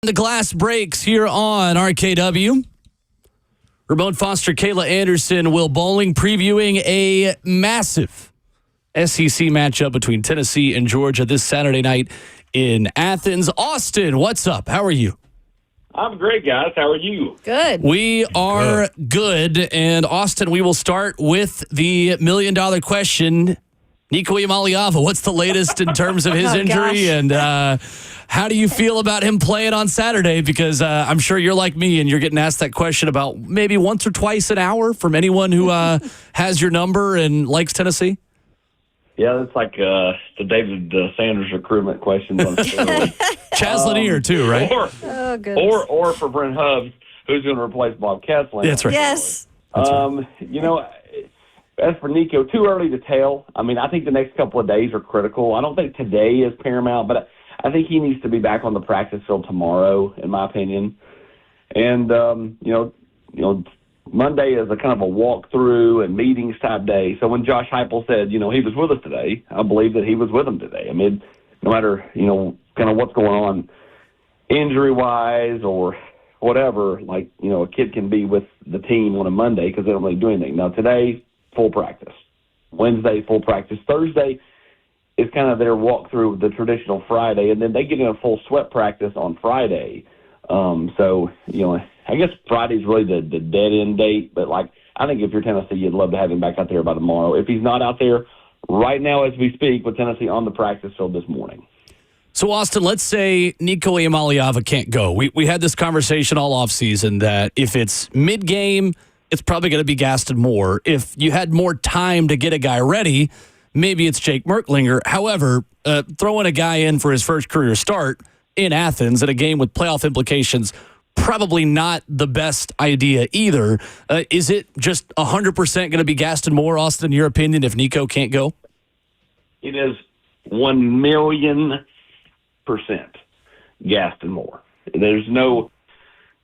The glass breaks here on RKW. Ramon Foster, Kayla Anderson, Will Bowling previewing a massive SEC matchup between Tennessee and Georgia this Saturday night in Athens. Austin, what's up? How are you? I'm great, guys. How are you? Good. We are good. And Austin, we will start with the million-dollar question. Nico Iamaleava, what's the latest in terms of his injury? Gosh. And how do you feel about him playing on Saturday? Because I'm sure you're like me and you're getting asked that question about maybe once or twice an hour from anyone who has your number and likes Tennessee. Yeah, it's like the David Sanders recruitment questions on steroids. Chaz Lanier, too, right? Oh, goodness. Or for Brent Hubbs, who's going to replace Bob Kessler. That's right. Yes. You know, as for Nico, too early to tell. I mean, I think the next couple of days are critical. I don't think today is paramount, but I think he needs to be back on the practice field tomorrow, in my opinion. And you know, Monday is a kind of a walkthrough and meetings type day. So when Josh Heupel said, he was with us today, I believe that he was with them today. I mean, no matter kind of what's going on injury wise or whatever, a kid can be with the team on a Monday because they don't really do anything. Now today, full practice. Wednesday, full practice. Thursday is kind of their walkthrough the traditional Friday, and then they get in a full sweat practice on Friday. I guess Friday's really the dead end date, but I think if you're Tennessee, you'd love to have him back out there by tomorrow. If he's not out there right now as we speak, with Tennessee on the practice field this morning. So, Austin, let's say Nico Iamaleava can't go. We had this conversation all offseason that if it's mid-game, it's probably going to be Gaston Moore. If you had more time to get a guy ready, maybe it's Jake Merklinger. However, throwing a guy in for his first career start in Athens in a game with playoff implications, probably not the best idea either. Is it just 100% going to be Gaston Moore, Austin, in your opinion, if Nico can't go? It is 1,000,000% Gaston Moore. There's no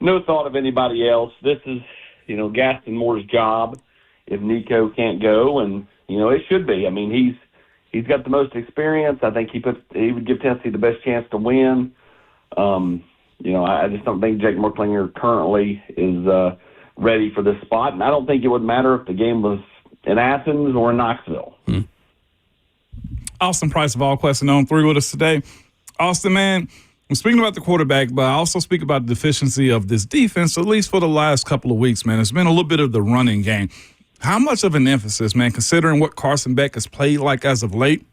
thought of anybody else. This is, Gaston Moore's job if Nico can't go, and, it should be. I mean, he's got the most experience. I think he would give Tennessee the best chance to win. I just don't think Jake Merklinger currently is ready for this spot, and I don't think it would matter if the game was in Athens or in Knoxville. Austin Price of VolQuest's on 3 with us today. Austin, man, I'm speaking about the quarterback, but I also speak about the deficiency of this defense, at least for the last couple of weeks, man. It's been a little bit of the running game. How much of an emphasis, man, considering what Carson Beck has played like as of late,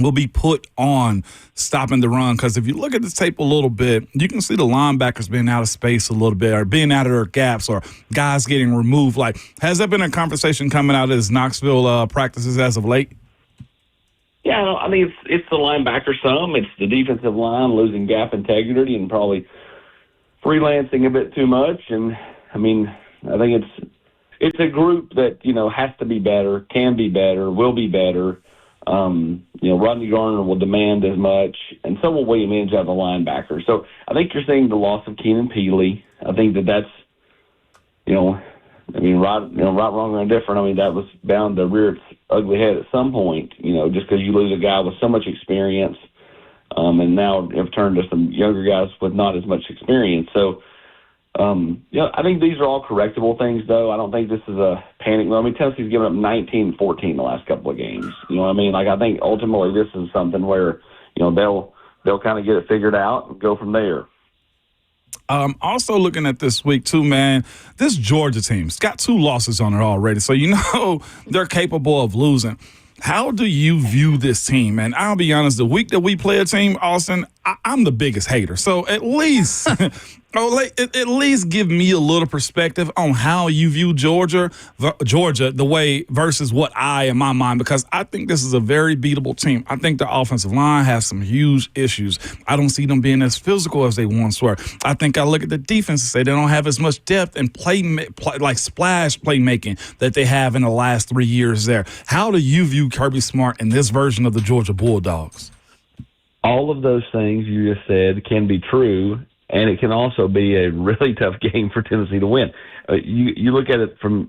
will be put on stopping the run? Because if you look at the tape a little bit, you can see the linebackers being out of space a little bit or being out of their gaps or guys getting removed. Has there been a conversation coming out of his Knoxville practices as of late? Yeah, I mean, it's the linebacker some. It's the defensive line losing gap integrity and probably freelancing a bit too much. And, I mean, I think it's a group that, has to be better, can be better, will be better. Rodney Garner will demand as much, and so will William Inge out of the linebacker. So I think you're seeing the loss of Keenan Peely. I think that's, right, wrong, or indifferent. I mean, that was bound to rear its ugly head at some point, just because you lose a guy with so much experience, and now have turned to some younger guys with not as much experience. So, I think these are all correctable things, though. I don't think this is a panic. I mean, Tennessee's given up 19-14 the last couple of games. You know what I mean? I think ultimately this is something where, they'll kind of get it figured out and go from there. Also looking at this week, too, man, this Georgia team's got 2 losses on it already. So, they're capable of losing. How do you view this team? And I'll be honest, the week that we play a team, Austin, I'm the biggest hater. So at least at least give me a little perspective on how you view Georgia the way versus what I in my mind, because I think this is a very beatable team. I think the offensive line has some huge issues. I don't see them being as physical as they once were. I think I look at the defense and say they don't have as much depth and splash playmaking that they have in the last 3 years there. How do you view Kirby Smart in this version of the Georgia Bulldogs? All of those things you just said can be true, and it can also be a really tough game for Tennessee to win. You look at it from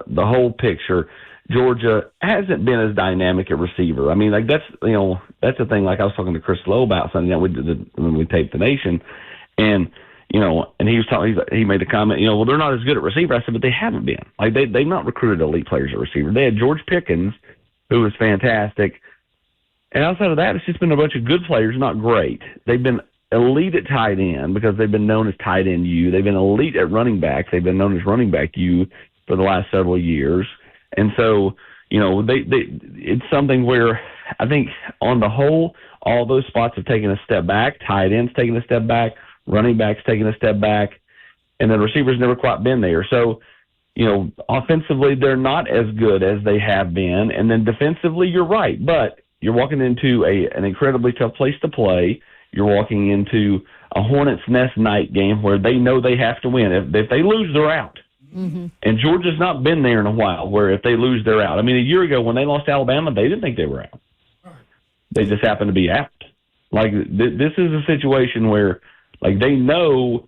the whole picture. Georgia hasn't been as dynamic at receiver. I mean, that's the thing. Like I was talking to Chris Lowe about something that we did when we taped The Nation, And, and he was talking, he made the comment, well, they're not as good at receiver. I said, but they haven't been. Like, they've not recruited elite players at receiver. They had George Pickens, who was fantastic. And outside of that, it's just been a bunch of good players, not great. They've been elite at tight end because they've been known as tight end U. They've been elite at running backs. They've been known as running back U for the last several years. And so, it's something where I think on the whole, all those spots have taken a step back. Tight ends taking a step back. Running backs taking a step back. And the receivers never quite been there. So, offensively, they're not as good as they have been. And then defensively, you're right. But you're walking into an incredibly tough place to play. You're walking into a Hornets' Nest night game where they know they have to win. If they lose, they're out. Mm-hmm. And Georgia's not been there in a while where if they lose, they're out. I mean, a year ago when they lost to Alabama, they didn't think they were out. They just happened to be out. Like, this is a situation where, like, they know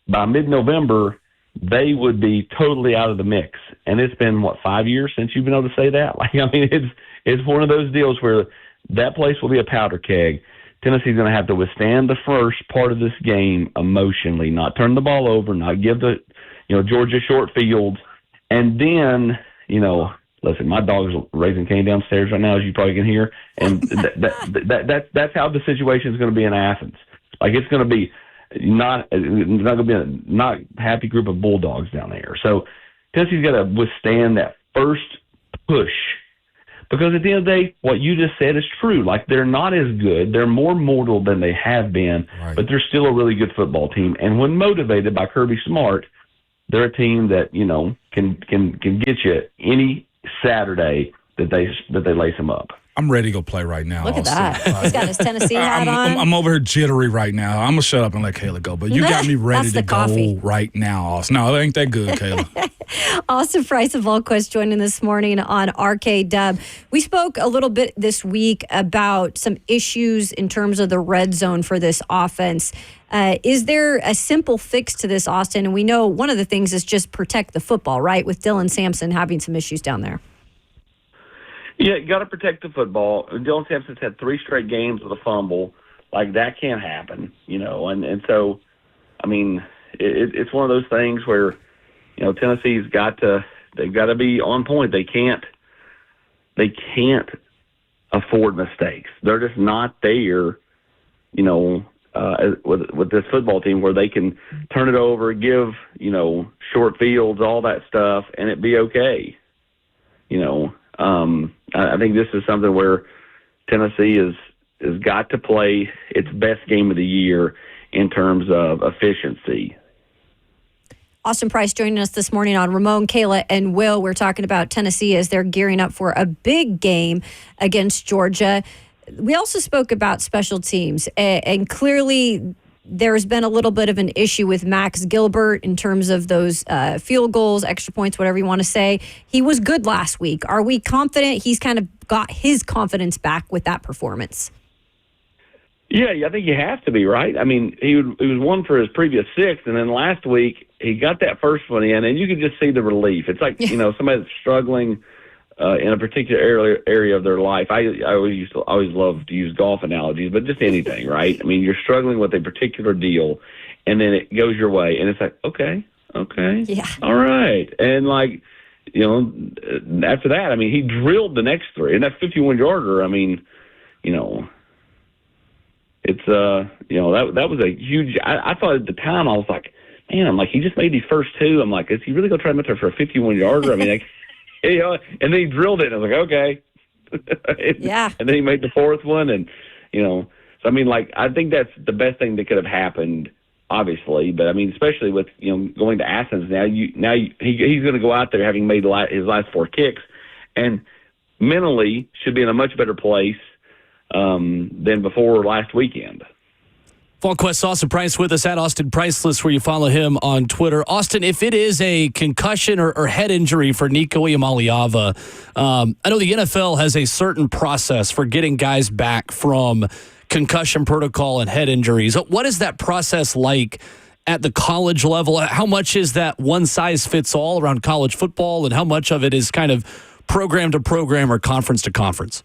by mid-November they would be totally out of the mix. And it's been, 5 years since you've been able to say that? Like, I mean, it's one of those deals where that place will be a powder keg. Tennessee's going to have to withstand the first part of this game emotionally, not turn the ball over, not give Georgia short fields. And then, listen, my dog's raising Cain downstairs right now, as you probably can hear. And that's how the situation is going to be in Athens. Like, it's going to be not going to be a not happy group of bulldogs down there. So Tennessee's got to withstand that first push. Because at the end of the day, what you just said is true. Like, they're not as good. They're more mortal than they have been, right. But they're still a really good football team. And when motivated by Kirby Smart, they're a team that, can get you any Saturday that they lace them up. I'm ready to go play right now. Look at that. He's got his Tennessee hat on. I'm over here jittery right now. I'm going to shut up and let Kayla go. But you got me ready to go right now, Austin. No, it ain't that good, Kayla. Austin Price of VolQuest's joining this morning on RK Dub. We spoke a little bit this week about some issues in terms of the red zone for this offense. Is there a simple fix to this, Austin? And we know one of the things is just protect the football, right? With Dylan Sampson having some issues down there. Yeah, you got to protect the football. Dylan Sampson's had 3 straight games with a fumble. Like, that can't happen, And so, I mean, it's one of those things where, Tennessee's they've got to be on point. They can't afford mistakes. They're just not there, with this football team where they can turn it over, give, short fields, all that stuff, and it be okay, I think this is something where Tennessee has got to play its best game of the year in terms of efficiency. Austin Price joining us this morning on Ramon, Kayla, and Will. We're talking about Tennessee as they're gearing up for a big game against Georgia. We also spoke about special teams, and clearly there's been a little bit of an issue with Max Gilbert in terms of those field goals, extra points, whatever you want to say. He was good last week. Are we confident he's kind of got his confidence back with that performance? Yeah, I think you have to be, right? I mean, he was 1 for his previous 6, and then last week he got that first one in, and you could just see the relief. It's like, somebody that's struggling in a particular area of their life. I always love to use golf analogies, but just anything, right? I mean, you're struggling with a particular deal, and then it goes your way, and it's like, okay, yeah, all right, and like, after that, I mean, he drilled the next 3, and that 51-yarder. I mean, it's that was a huge. I thought at the time I was like, man, I'm like, he just made these first 2. I'm like, is he really gonna try to make there for a 51-yarder? I mean, like, and then he drilled it, and I was like, okay. Yeah. And then he made the 4th one, and, so, I mean, like, I think that's the best thing that could have happened, obviously. But, I mean, especially with, going to Athens now, he's going to go out there having made his last 4 kicks, and mentally should be in a much better place than before last weekend. VolQuest's Austin Price with us at Austin Priceless, where you follow him on Twitter. Austin, if it is a concussion or head injury for Nico Iamaleava, I know the NFL has a certain process for getting guys back from concussion protocol and head injuries. What is that process like at the college level? How much is that one size fits all around college football, and how much of it is kind of program to program or conference to conference?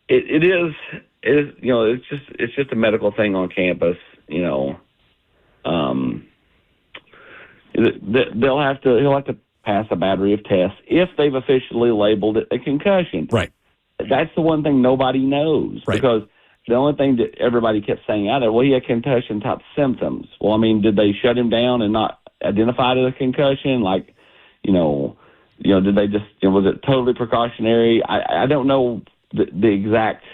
It is, it's just a medical thing on campus. he'll have to pass a battery of tests if they've officially labeled it a concussion. Right. That's the one thing nobody knows, Right. because the only thing that everybody kept saying out there, well, he had concussion-type symptoms. Well, I mean, did they shut him down and not identify it as a concussion? Like, did they just, was it totally precautionary? I don't know the exact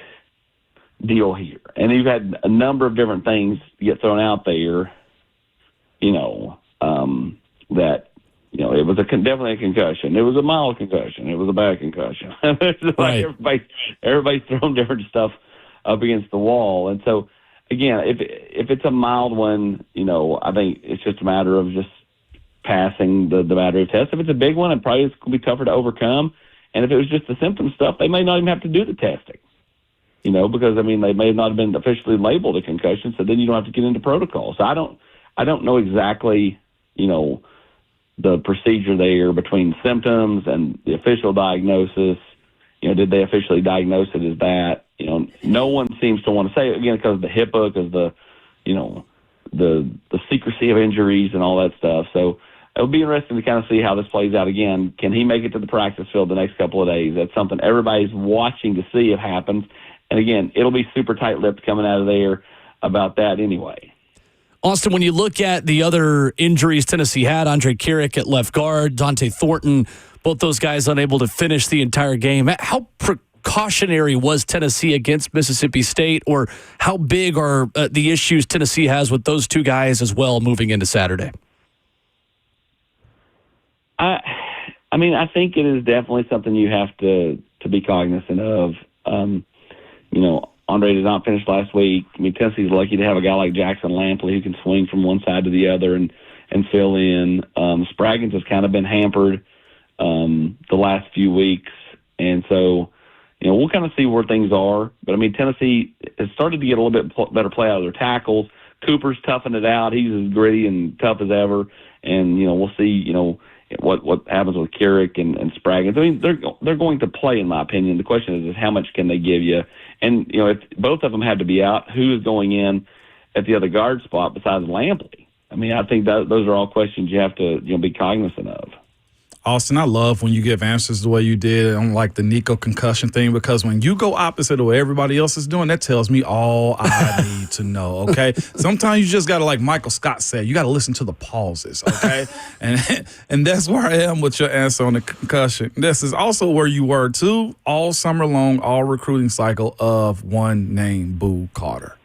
deal here. And you've had a number of different things get thrown out there, that, it was definitely a concussion. It was a mild concussion. It was a bad concussion. It's Right. like everybody's throwing different stuff up against the wall. And so, again, if it's a mild one, I think it's just a matter of just passing the battery of tests. If it's a big one, it probably is going to be tougher to overcome. And if it was just the symptom stuff, they may not even have to do the testing, because, I mean, they may not have been officially labeled a concussion, so then you don't have to get into protocol. So I don't know exactly, the procedure there between symptoms and the official diagnosis. Did they officially diagnose it as that? No one seems to want to say it, again, because of the HIPAA, because the secrecy of injuries and all that stuff. So it'll be interesting to kind of see how this plays out again. Can he make it to the practice field the next couple of days? That's something everybody's watching to see if happens. And again, it'll be super tight-lipped coming out of there about that anyway. Austin, when you look at the other injuries Tennessee had, Andre Carrick at left guard, Dante Thornton, both those guys unable to finish the entire game. How precautionary was Tennessee against Mississippi State, or how big are the issues Tennessee has with those two guys as well moving into Saturday? I think it is definitely something you have to be cognizant of. Andre did not finish last week. I mean, Tennessee's lucky to have a guy like Jackson Lampley who can swing from one side to the other and fill in. Spraggins has kind of been hampered the last few weeks. And so, we'll kind of see where things are. But, I mean, Tennessee has started to get a little bit better play out of their tackles. Cooper's toughing it out. He's as gritty and tough as ever. And, we'll see, what happens with Carrick and Spraggins. I mean, they're going to play, in my opinion. The question is how much can they give you? And, if both of them have to be out, who is going in at the other guard spot besides Lampley? I mean, I think those are all questions you have to be cognizant of. Austin, I love when you give answers the way you did on like the Nico concussion thing, because when you go opposite of what everybody else is doing, that tells me all I need to know, okay? Sometimes you just got to, like Michael Scott said, you got to listen to the pauses, okay? and that's where I am with your answer on the concussion. This is also where you were, too, all summer long, all recruiting cycle of one name, Boo Carter.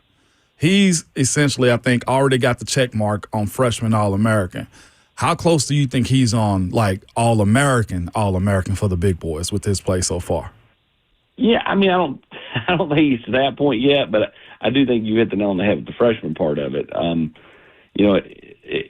He's essentially, I think, already got the check mark on freshman All-American. How close do you think he's on, like, All-American for the big boys with his play so far? Yeah, I mean, I don't think he's to that point yet, but I do think you hit the nail on the head with the freshman part of it.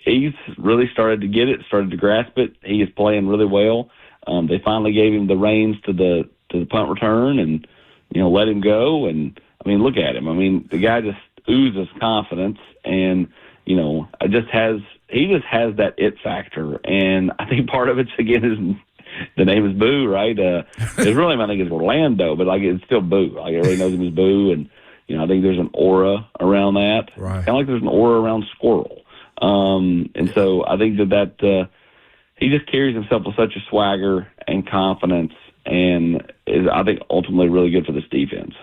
He's really started to get it, started to grasp it. He is playing really well. They finally gave him the reins to the punt return and, let him go. And, I mean, look at him. I mean, the guy just oozes confidence and, he just has that it factor. And I think part of it's, again, is the name is Boo, right? His real name, I think, is Orlando, but, like, it's still Boo. Like, everybody knows him as Boo. And, I think there's an aura around that. Right. Kind of like there's an aura around Squirrel. And so I think that he just carries himself with such a swagger and confidence and is, I think, ultimately really good for this defense.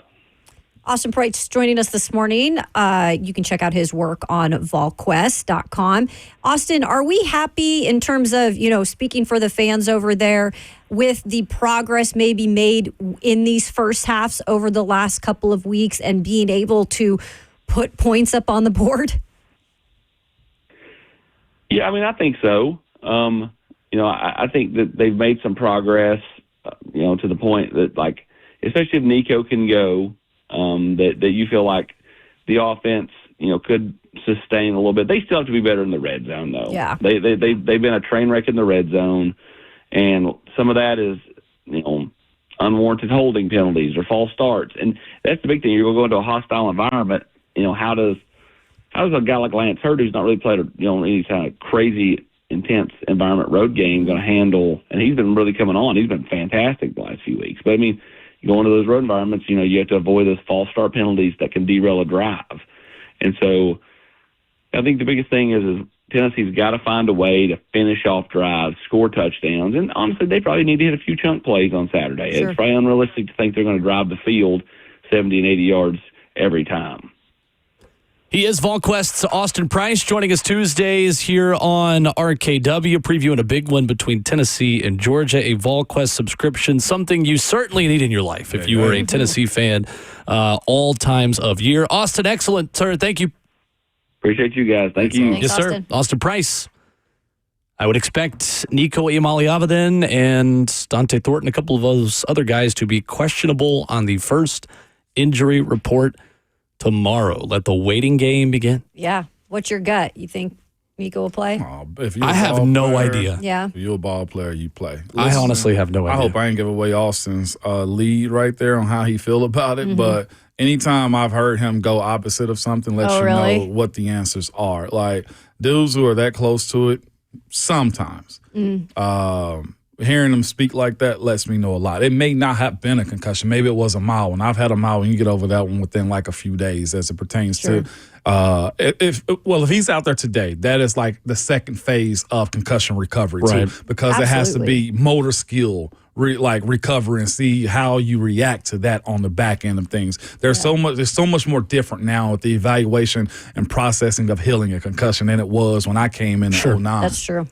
Austin Preitz joining us this morning. You can check out his work on VolQuest's.com. Austin, are we happy in terms of, speaking for the fans over there, with the progress maybe made in these first halves over the last couple of weeks and being able to put points up on the board? Yeah, I mean, I think so. I think that they've made some progress, to the point that, like, especially if Nico can go, that you feel like the offense, could sustain a little bit. They still have to be better in the red zone, though. Yeah. They've been a train wreck in the red zone, and some of that is, unwarranted holding penalties or false starts. And that's the big thing. You're going to go into a hostile environment. How does a guy like Lance Hurd, who's not really played any kind of crazy, intense environment road game, going to handle? And he's been really coming on. He's been fantastic the last few weeks. But, I mean, you go into those road environments, you have to avoid those false start penalties that can derail a drive. And so I think the biggest thing is Tennessee's got to find a way to finish off drives, score touchdowns, and honestly, they probably need to hit a few chunk plays on Saturday. Sure. It's probably unrealistic to think they're going to drive the field 70 and 80 yards every time. He is VolQuest's Austin Price, joining us Tuesdays here on RKW, previewing a big one between Tennessee and Georgia, a VolQuest subscription, something you certainly need in your life if you are a Tennessee fan all times of year. Austin, excellent, sir. Thank you. Appreciate you guys. Thank you. Thanks, Yes, sir. Austin. Austin Price. I would expect Nico Iamaleava then and Dante Thornton, a couple of those other guys, to be questionable on the first injury report tomorrow. Let the waiting game begin. Yeah. What's your gut? You think Nico will play? If you're I a have ball no player, idea. Yeah. If you're a ball player, you play. I honestly have no I idea. hope I ain't give away Austin's lead right there on how he feel about it. But anytime I've heard him go opposite of something, lets you know what the answers are. Like dudes who are that close to it, sometimes. Hearing them speak like that lets me know a lot. It may not have been a concussion. Maybe it was a mild one. I've had a mild one. You get over that one within like a few days as it pertains to if he's out there today, that is like the second phase of concussion recovery too, because it has to be motor skill, recovery, and see how you react to that on the back end of things. There's so much more different now with the evaluation and processing of healing a concussion than it was when I came in 09. That's true.